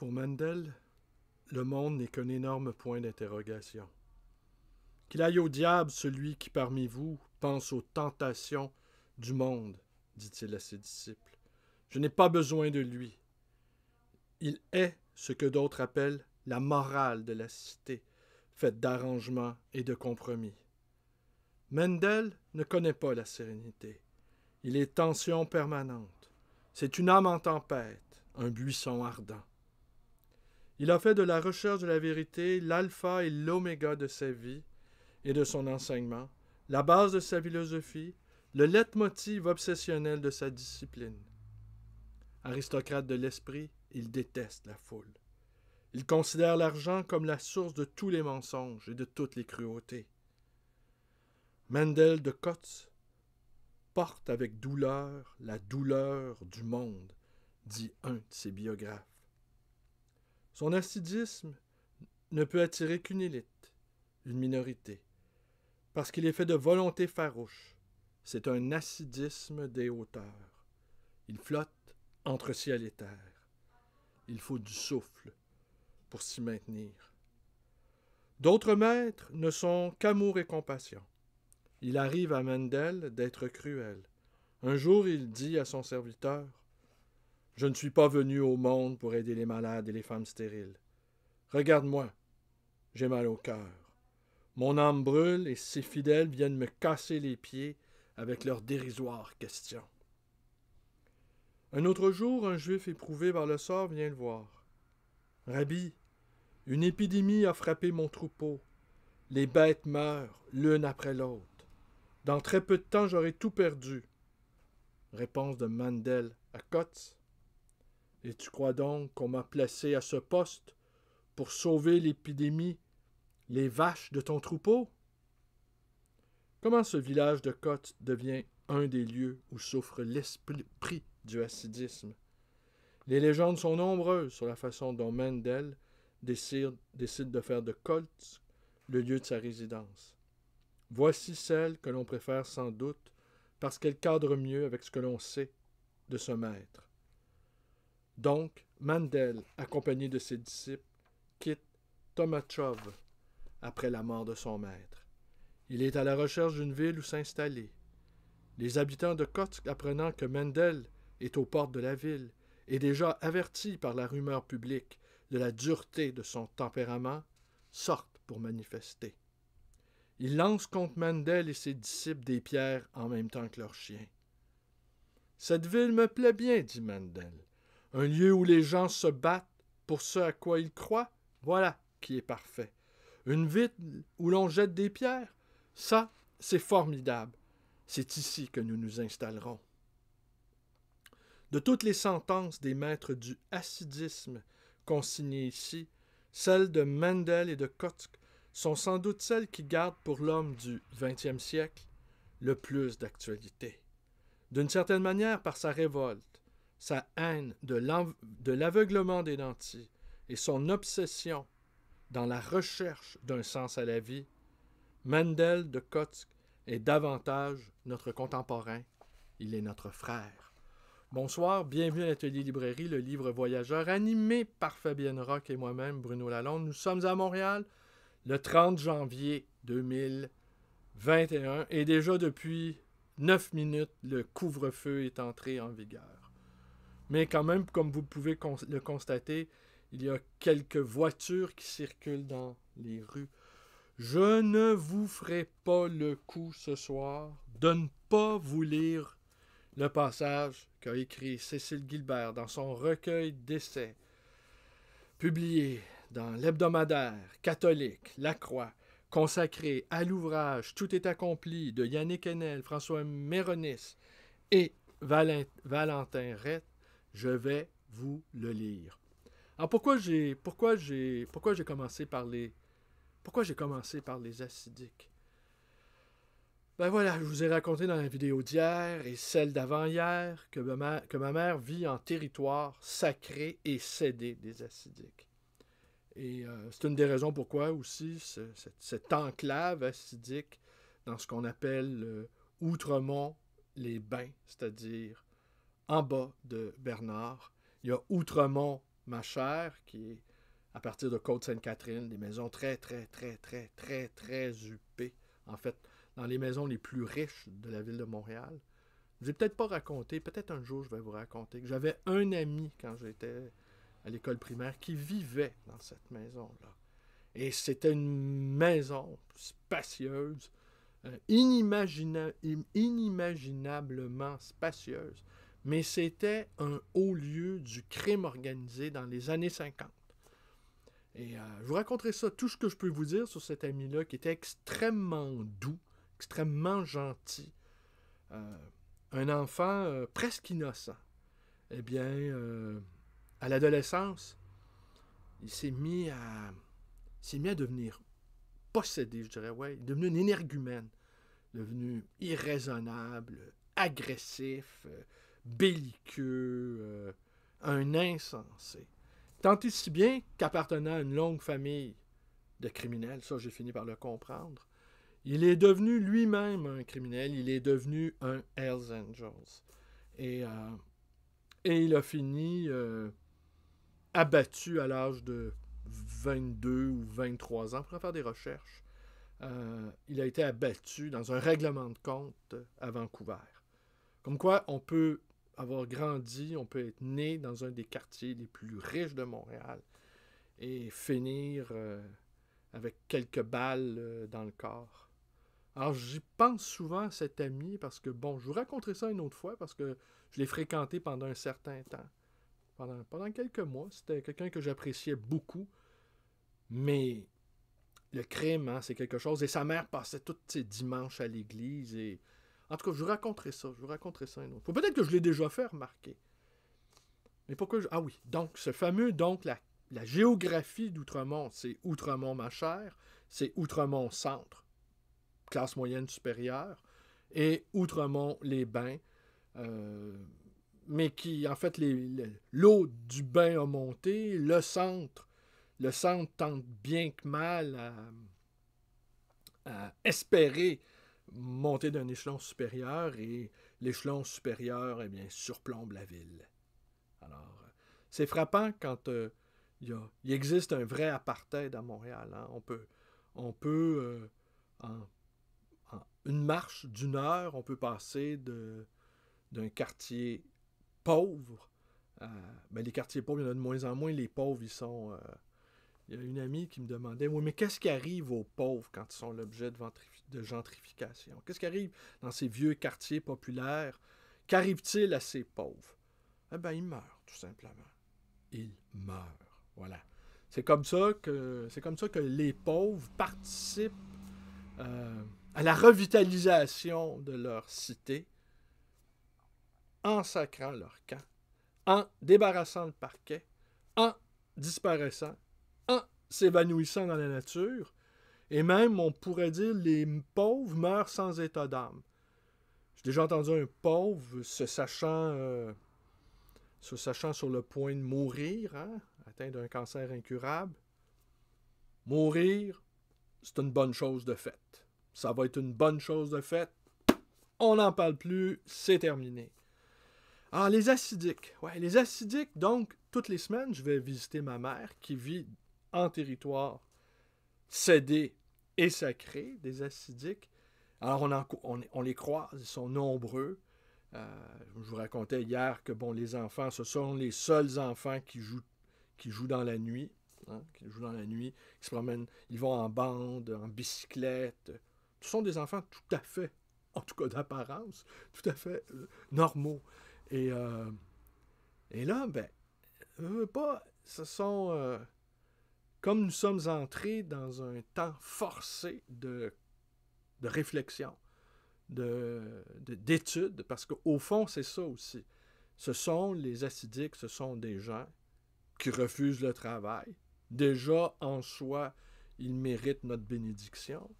Pour Mendel, le monde n'est qu'un énorme point d'interrogation. Qu'il aille au diable celui qui parmi vous pense aux tentations du monde, dit-il à ses disciples. Je n'ai pas besoin de lui. Il est ce que d'autres appellent la morale de la cité, faite d'arrangements et de compromis. Mendel ne connaît pas la sérénité. Il est tension permanente. C'est une âme en tempête, un buisson ardent. Il a fait de la recherche de la vérité l'alpha et l'oméga de sa vie et de son enseignement, la base de sa philosophie, le leitmotiv obsessionnel de sa discipline. Aristocrate de l'esprit, il déteste la foule. Il considère l'argent comme la source de tous les mensonges et de toutes les cruautés. Mendel de Kotz porte avec douleur la douleur du monde, dit un de ses biographes. Son assidisme ne peut attirer qu'une élite, une minorité, parce qu'il est fait de volonté farouche. C'est un assidisme des hauteurs. Il flotte entre ciel et terre. Il faut du souffle pour s'y maintenir. D'autres maîtres ne sont qu'amour et compassion. Il arrive à Mendel d'être cruel. Un jour, il dit à son serviteur « Je ne suis pas venu au monde pour aider les malades et les femmes stériles. Regarde-moi, j'ai mal au cœur. Mon âme brûle et ses fidèles viennent me casser les pieds avec leurs dérisoires questions. » Un autre jour, un juif éprouvé par le sort vient le voir. « Rabbi, une épidémie a frappé mon troupeau. Les bêtes meurent l'une après l'autre. Dans très peu de temps, j'aurai tout perdu. » Réponse de Mendel à Kotz. « Et tu crois donc qu'on m'a placé à ce poste pour sauver l'épidémie, les vaches de ton troupeau? » Comment ce village de Kotz devient un des lieux où souffre l'esprit du hassidisme? Les légendes sont nombreuses sur la façon dont Mendel décide de faire de Kotz le lieu de sa résidence. Voici celle que l'on préfère sans doute parce qu'elle cadre mieux avec ce que l'on sait de ce maître. Donc, Mendel, accompagné de ses disciples, quitte Tomatchov après la mort de son maître. Il est à la recherche d'une ville où s'installer. Les habitants de Kotsk, apprenant que Mendel est aux portes de la ville, et déjà avertis par la rumeur publique de la dureté de son tempérament, sortent pour manifester. Ils lancent contre Mendel et ses disciples des pierres en même temps que leurs chiens. « Cette ville me plaît bien, dit Mendel. Un lieu où les gens se battent pour ce à quoi ils croient, voilà qui est parfait. Une ville où l'on jette des pierres, ça, c'est formidable. C'est ici que nous nous installerons. » De toutes les sentences des maîtres du hassidisme consignées ici, celles de Mendel et de Kotsk sont sans doute celles qui gardent pour l'homme du XXe siècle le plus d'actualité. D'une certaine manière, par sa révolte, sa haine de l'aveuglement des nantis et son obsession dans la recherche d'un sens à la vie, Mendel de Kotsk est davantage notre contemporain, il est notre frère. Bonsoir, bienvenue à l'Atelier Librairie, le livre voyageur, animé par Fabienne Roch et moi-même, Bruno Lalonde. Nous sommes à Montréal le 30 janvier 2021 et déjà depuis 9 minutes, le couvre-feu est entré en vigueur. Mais quand même, comme vous pouvez le constater, il y a quelques voitures qui circulent dans les rues. Je ne vous ferai pas le coup ce soir de ne pas vous lire le passage qu'a écrit Cécile Gilbert dans son recueil d'essais, publié dans l'hebdomadaire catholique La Croix, consacré à l'ouvrage Tout est accompli de Yannick Enel, François Méronis et Valentin Rett. Je vais vous le lire. Alors pourquoi j'ai commencé par les hassidiques? Ben voilà, je vous ai raconté dans la vidéo d'hier et celle d'avant-hier que ma mère vit en territoire sacré et cédé des hassidiques. Et c'est une des raisons pourquoi aussi cette enclave hassidique dans ce qu'on appelle Outremont-les-Bains, c'est-à-dire en bas de Bernard. Il y a Outremont ma chère, qui est à partir de Côte-Sainte-Catherine, des maisons très, très, très, très, très, très huppées. En fait, dans les maisons les plus riches de la ville de Montréal. Je ne vais peut-être pas raconter, peut-être un jour je vais vous raconter, que j'avais un ami quand j'étais à l'école primaire qui vivait dans cette maison-là. Et c'était une maison spacieuse, inimaginablement spacieuse, mais c'était un haut lieu du crime organisé dans les années 50. Et je vous raconterai ça, tout ce que je peux vous dire sur cet ami-là, qui était extrêmement doux, extrêmement gentil, un enfant presque innocent. Eh bien, à l'adolescence, il s'est mis à devenir possédé, je dirais, ouais. Il est devenu un énergumène, devenu irraisonnable, agressif, belliqueux, un insensé. Tant et si bien qu'appartenant à une longue famille de criminels, ça j'ai fini par le comprendre, il est devenu lui-même un criminel, il est devenu un Hells Angels. Et il a fini abattu à l'âge de 22 ou 23 ans, pour faire des recherches. Il a été abattu dans un règlement de compte à Vancouver. Comme quoi, on peut avoir grandi, on peut être né dans un des quartiers les plus riches de Montréal et finir avec quelques balles dans le corps. Alors, j'y pense souvent à cet ami parce que, bon, je vous raconterai ça une autre fois parce que je l'ai fréquenté pendant un certain temps. Pendant quelques mois. C'était quelqu'un que j'appréciais beaucoup. Mais le crime, hein, c'est quelque chose. Et sa mère passait tous ses dimanches à l'église. Et en tout cas, je vous raconterai ça. Une autre fois. Peut-être que je l'ai déjà fait remarquer. Mais pourquoi Ah oui, donc, ce fameux, donc, la géographie d'Outremont, c'est Outremont, ma chère, c'est Outremont centre, classe moyenne supérieure, et Outremont-les-Bains, mais qui, en fait, l'eau du bain a monté, le centre tente bien que mal à espérer monter d'un échelon supérieur, et l'échelon supérieur, eh bien, surplombe la ville. Alors, c'est frappant quand il existe un vrai apartheid à Montréal. Hein. On peut en une marche d'une heure, on peut passer d'un quartier pauvre. Les quartiers pauvres, il y en a de moins en moins. Les pauvres, ils sont... il y a une amie qui me demandait, oui, mais qu'est-ce qui arrive aux pauvres quand ils sont l'objet de gentrification? Qu'est-ce qui arrive dans ces vieux quartiers populaires? Qu'arrive-t-il à ces pauvres? Eh bien, ils meurent, tout simplement. Ils meurent. Voilà. C'est comme ça que les pauvres participent à la revitalisation de leur cité en sacrant leur camp, en débarrassant le parquet, en disparaissant, en s'évanouissant dans la nature, et même, on pourrait dire, les pauvres meurent sans état d'âme. J'ai déjà entendu un pauvre se sachant sur le point de mourir, hein, atteint d'un cancer incurable. Mourir, c'est une bonne chose de faite. Ça va être une bonne chose de faite. On n'en parle plus, c'est terminé. Alors, les acidiques. Ouais, les acidiques, donc, toutes les semaines, je vais visiter ma mère qui vit en territoire cédé et sacré des acidiques. Alors, on les croise, ils sont nombreux. Je vous racontais hier que, bon, les enfants, ce sont les seuls enfants qui jouent dans la nuit. Hein, qui jouent dans la nuit, qui se promènent, ils vont en bande, en bicyclette. Ce sont des enfants tout à fait, en tout cas d'apparence, tout à fait normaux. Et là, ce sont... comme nous sommes entrés dans un temps forcé de réflexion, d'études, parce qu'au fond, c'est ça aussi. Ce sont les acidiques, ce sont des gens qui refusent le travail. Déjà, en soi, ils méritent notre bénédiction.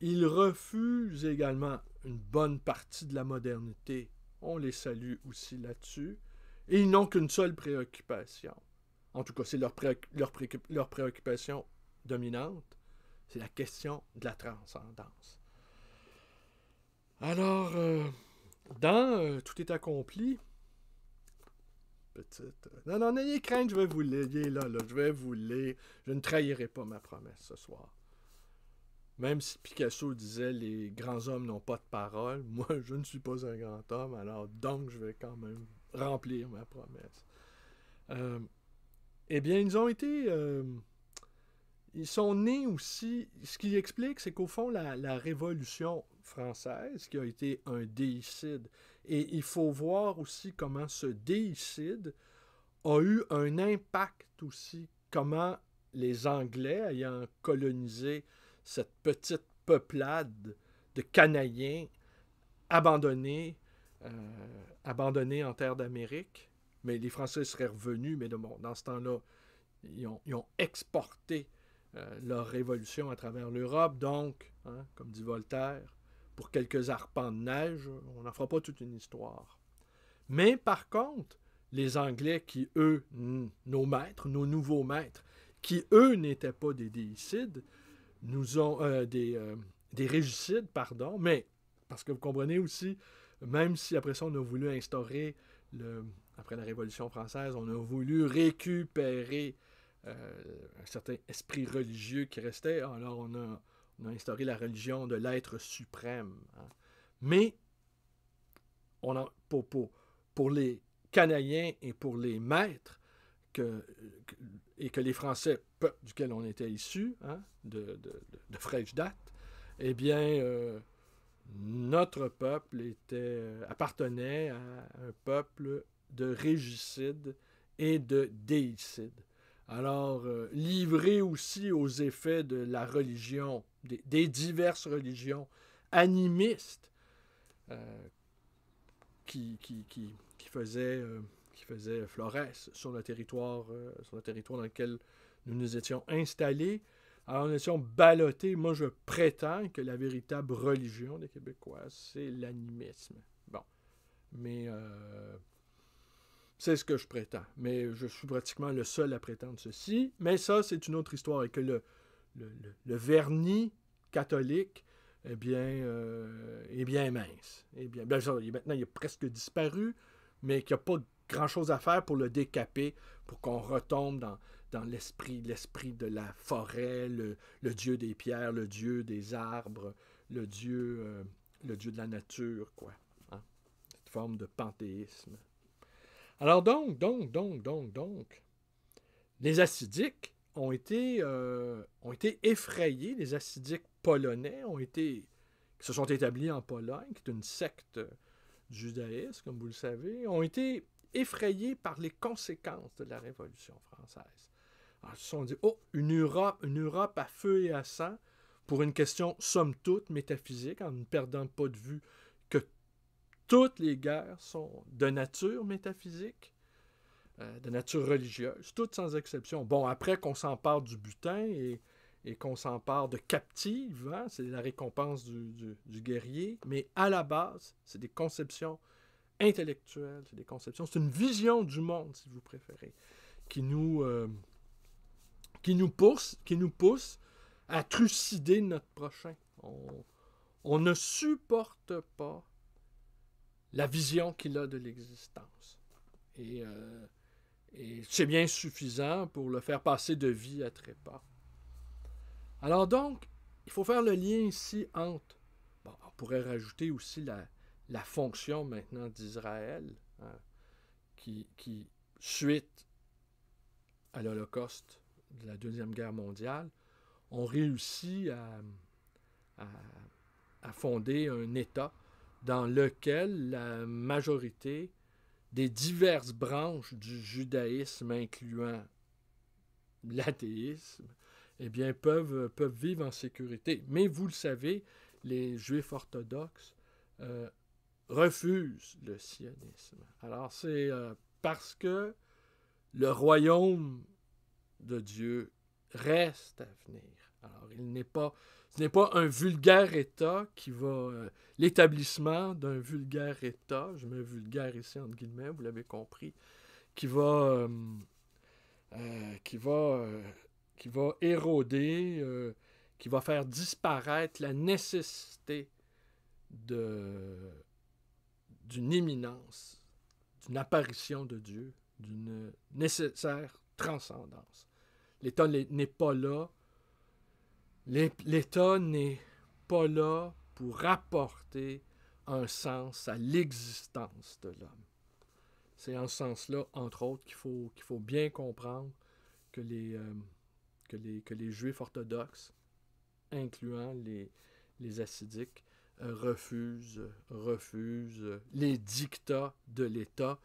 Ils refusent également une bonne partie de la modernité. On les salue aussi là-dessus. Et ils n'ont qu'une seule préoccupation. En tout cas, c'est leur préoccupation dominante. C'est la question de la transcendance. Alors, dans Tout est accompli, petite. Non, non, n'ayez crainte, je vais vous lire. Il est là, je vais vous lire. Je ne trahirai pas ma promesse ce soir. Même si Picasso disait les grands hommes n'ont pas de parole, moi je ne suis pas un grand homme, alors donc je vais quand même remplir ma promesse. Eh bien, ils sont nés aussi. Ce qui explique, c'est qu'au fond, la Révolution française, qui a été un déicide, et il faut voir aussi comment ce déicide a eu un impact aussi, comment les Anglais, ayant colonisé cette petite peuplade de Canadiens abandonnés, abandonnés en terre d'Amérique, mais les Français seraient revenus, mais bon, dans ce temps-là, ils ont exporté leur révolution à travers l'Europe, donc, comme dit Voltaire, pour quelques arpents de neige, on n'en fera pas toute une histoire. Mais par contre, les Anglais qui, eux, nos maîtres, nos nouveaux maîtres, qui, eux, n'étaient pas des déicides, nous ont des régicides, pardon, mais, parce que vous comprenez aussi, même si après ça, on a voulu instaurer, après la Révolution française, on a voulu récupérer un certain esprit religieux qui restait, alors on a instauré la religion de l'être suprême. Mais, pour les Canadiens et pour les maîtres, et que les Français, peuple duquel on était issus, de fraîche date, eh bien, notre peuple appartenait à un peuple de régicides et de déicides. Alors, livré aussi aux effets de la religion, des diverses religions animistes qui faisaient florès sur le territoire dans lequel nous nous étions installés. Alors, nous étions ballottés. Moi, je prétends que la véritable religion des Québécois, c'est l'animisme. Bon. Mais c'est ce que je prétends. Mais je suis pratiquement le seul à prétendre ceci. Mais ça, c'est une autre histoire. Et que le vernis catholique, est bien mince. Maintenant, il a presque disparu, mais qu'il n'y a pas grand-chose à faire pour le décaper, pour qu'on retombe dans l'esprit de la forêt, le dieu des pierres, le dieu des arbres, le dieu de la nature, quoi. Cette forme de panthéisme. Alors donc, les Hassidiques ont été effrayés. Les Hassidiques polonais qui se sont établis en Pologne, qui est une secte du judaïsme, comme vous le savez, ont été effrayés par les conséquences de la Révolution française. Alors, ils se sont dit, une Europe à feu et à sang, pour une question somme toute métaphysique, en ne perdant pas de vue que toutes les guerres sont de nature métaphysique, de nature religieuse, toutes sans exception. Bon, après qu'on s'empare du butin et qu'on s'empare de captives, c'est la récompense du guerrier, mais à la base, c'est des conceptions intellectuelles, c'est une vision du monde, si vous préférez, qui nous pousse à trucider notre prochain. On ne supporte pas la vision qu'il a de l'existence. Et c'est bien suffisant pour le faire passer de vie à trépas. Alors donc, il faut faire le lien ici entre... Bon, on pourrait rajouter aussi la fonction maintenant d'Israël, qui, suite à l'Holocauste de la Deuxième Guerre mondiale, ont réussi à fonder un État dans lequel la majorité des diverses branches du judaïsme, incluant l'athéisme, peuvent vivre en sécurité. Mais vous le savez, les Juifs orthodoxes refusent le sionisme. Alors c'est parce que le royaume de Dieu reste à venir. Alors ce n'est pas un vulgaire État qui va... l'établissement d'un vulgaire État, je mets vulgaire ici entre guillemets, vous l'avez compris, qui va éroder, qui va faire disparaître la nécessité d'une imminence, d'une apparition de Dieu d'une nécessaire transcendance. L'État n'est pas là. L'État n'est pas là pour apporter un sens à l'existence de l'homme. C'est en ce sens-là, entre autres, qu'il faut bien comprendre que les Juifs orthodoxes, incluant les Hassidiques, refusent les dictats de l'État,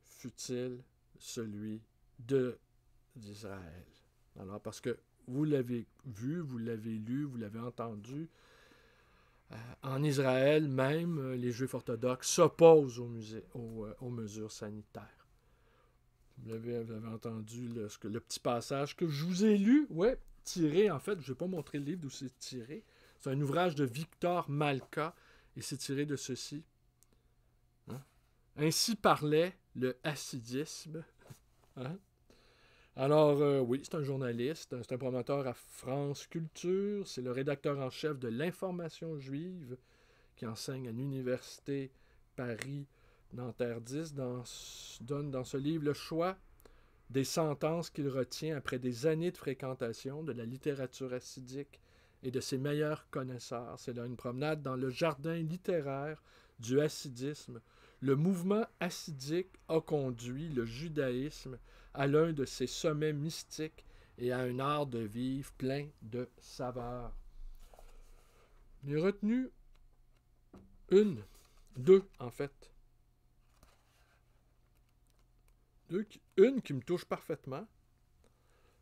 fût-il celui d'Israël. Alors, parce que vous l'avez vu, vous l'avez lu, vous l'avez entendu, en Israël même, les Juifs orthodoxes s'opposent aux mesures sanitaires. Vous avez entendu le petit passage que je vous ai lu, ouais, tiré, en fait, je n'ai pas montré le livre d'où c'est tiré. C'est un ouvrage de Victor Malka, et c'est tiré de ceci. Hein? Ainsi parlait le hassidisme. Hein? Alors, oui, c'est un journaliste, c'est un promoteur à France Culture, c'est le rédacteur en chef de l'Information juive, qui enseigne à l'Université Paris-Nanterre 10, donne dans ce livre le choix des sentences qu'il retient après des années de fréquentation de la littérature hassidique et de ses meilleurs connaisseurs. C'est là une promenade dans le jardin littéraire du hassidisme. Le mouvement hassidique a conduit le judaïsme à l'un de ses sommets mystiques et à un art de vivre plein de saveurs. J'ai retenu deux en fait. Une qui me touche parfaitement,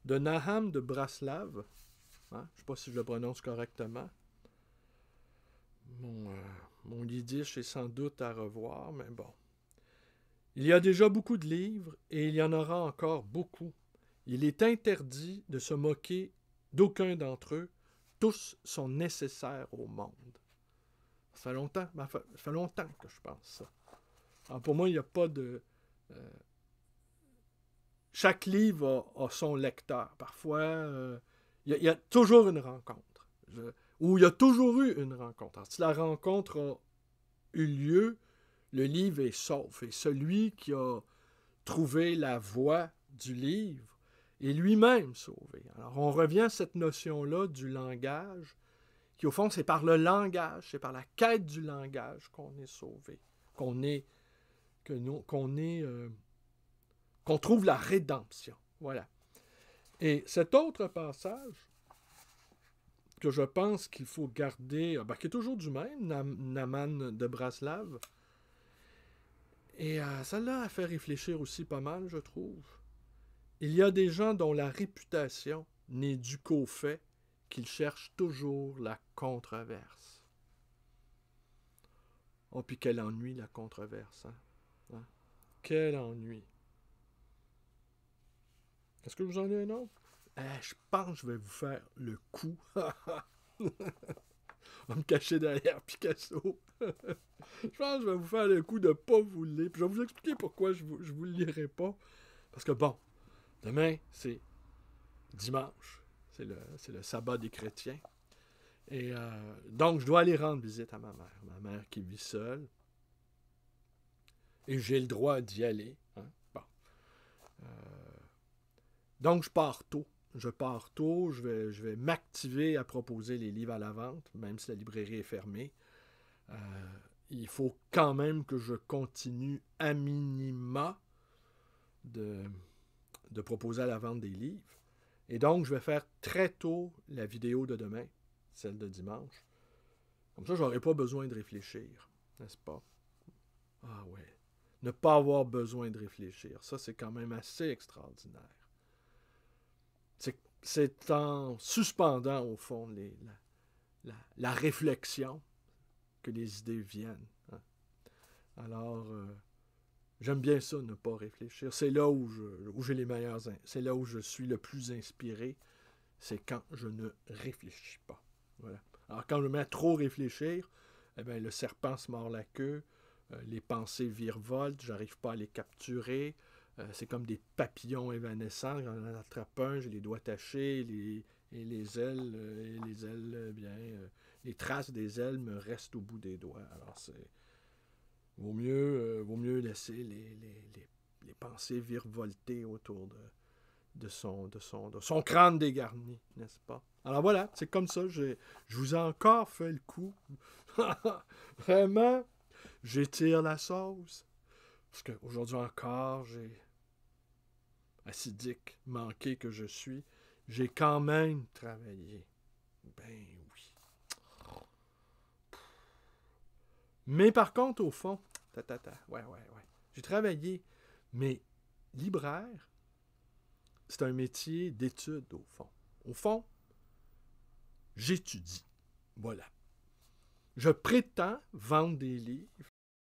de Nahum de Braslav. Hein? Je ne sais pas si je le prononce correctement. Mon yiddish est sans doute à revoir, mais bon. Il y a déjà beaucoup de livres, et il y en aura encore beaucoup. Il est interdit de se moquer d'aucun d'entre eux. Tous sont nécessaires au monde. Ça fait longtemps que je pense ça. Alors pour moi, il n'y a pas de... chaque livre a son lecteur. Parfois, il y a toujours une rencontre. Ou il y a toujours eu une rencontre. Alors, si la rencontre a eu lieu, le livre est sauf. Et celui qui a trouvé la voie du livre est lui-même sauvé. Alors, on revient à cette notion-là du langage, qui au fond, c'est par le langage, c'est par la quête du langage qu'on est sauvé, qu'on trouve la rédemption. Voilà. Et cet autre passage que je pense qu'il faut garder, qui est toujours du même, Naman de Braslav, et celle-là a fait réfléchir aussi pas mal, je trouve. Il y a des gens dont la réputation n'est due qu'au fait qu'ils cherchent toujours la controverse. Oh, puis quel ennui, la controverse. Hein? Quel ennui. Est-ce que vous en avez un autre? Je pense que je vais vous faire le coup. On va me cacher derrière Picasso. Je pense que je vais vous faire le coup de ne pas vous le lire. Puis je vais vous expliquer pourquoi je ne vous le lirai pas. Parce que bon, demain, c'est dimanche. C'est le sabbat des chrétiens. Et donc, je dois aller rendre visite à ma mère. Ma mère qui vit seule. Et j'ai le droit d'y aller. Hein? Bon. Donc, je pars tôt. Je vais m'activer à proposer les livres à la vente, même si la librairie est fermée. Il faut quand même que je continue à minima de proposer à la vente des livres. Et donc, je vais faire très tôt la vidéo de demain, celle de dimanche. Comme ça, je n'aurai pas besoin de réfléchir, n'est-ce pas? Ah ouais. Ne pas avoir besoin de réfléchir, ça, c'est quand même assez extraordinaire. C'est en suspendant, au fond, la réflexion que les idées viennent. Hein. Alors, j'aime bien ça, ne pas réfléchir. C'est là où j'ai les meilleurs... C'est là où je suis le plus inspiré. C'est quand je ne réfléchis pas. Voilà. Alors, quand je me mets à trop réfléchir, eh bien, le serpent se mord la queue, les pensées virevoltent, j'arrive pas à les capturer. C'est comme des papillons évanescents. Quand j'en attrape un, j'ai les doigts tachés, les ailes, les traces des ailes me restent au bout des doigts. Alors, vaut mieux laisser les pensées virevoltées autour de son crâne dégarni, n'est-ce pas? Alors voilà, c'est comme ça, je vous ai encore fait le coup. Vraiment, j'étire la sauce. Parce qu'aujourd'hui encore, acidique, manqué que je suis, j'ai quand même travaillé. Ben oui. Mais par contre, au fond, ouais. J'ai travaillé, mais libraire, c'est un métier d'étude, au fond. Au fond, j'étudie. Voilà. Je prétends vendre des livres,